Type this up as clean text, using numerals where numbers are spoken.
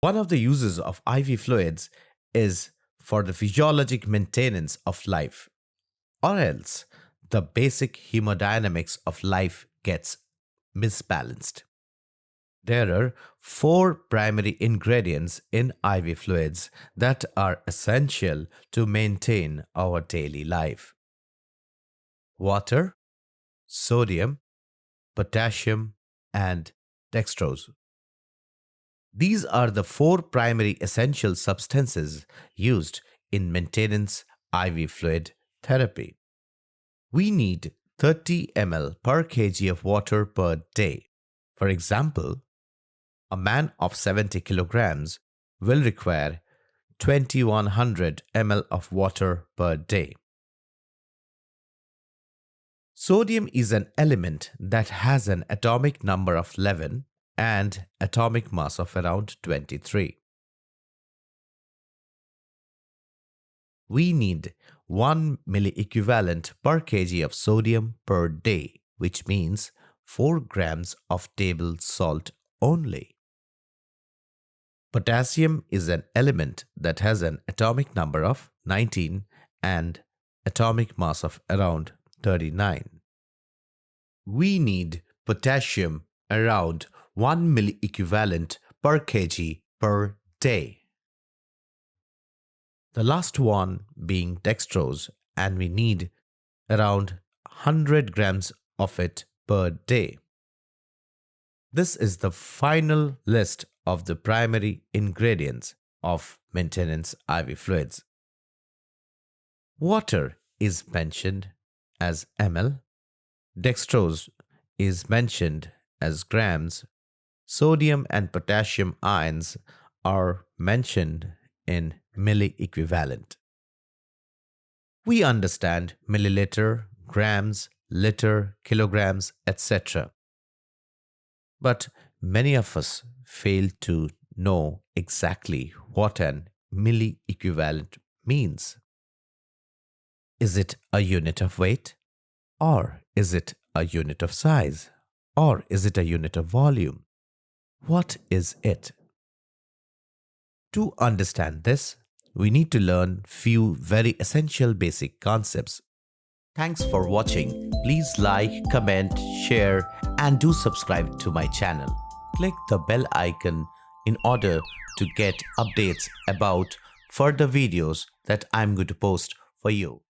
One of the uses of IV fluids is for the physiologic maintenance of life, or else the basic hemodynamics of life gets misbalanced. There are 4 primary ingredients in IV fluids that are essential to maintain our daily life: water, sodium, potassium, and dextrose. These are the 4 primary essential substances used in maintenance IV fluid therapy. We need 30 ml per kg of water per day. For example, a man of 70 kilograms will require 2100 ml of water per day. Sodium is an element that has an atomic number of 11 and atomic mass of around 23. We need 1 milliequivalent per kg of sodium per day, which means 4 grams of table salt only. Potassium is an element that has an atomic number of 19 and atomic mass of around 39. We need potassium around 1 milliequivalent per kg per day. The last one being dextrose, and we need around 100 grams of it per day. This is the final list of the primary ingredients of maintenance IV fluids. Water is mentioned as ml, dextrose is mentioned as grams, sodium and potassium ions are mentioned in milliequivalent. We understand milliliter, grams, liter, kilograms, etc. But many of us fail to know exactly what an milliequivalent means. Is it a unit of weight? Or is it a unit of size? Or is it a unit of volume? What is it? To understand this, we need to learn few very essential basic concepts. Thanks for watching. Please like, comment, share, and do subscribe to my channel. Click the bell icon in order to get updates about further videos that I'm going to post for you.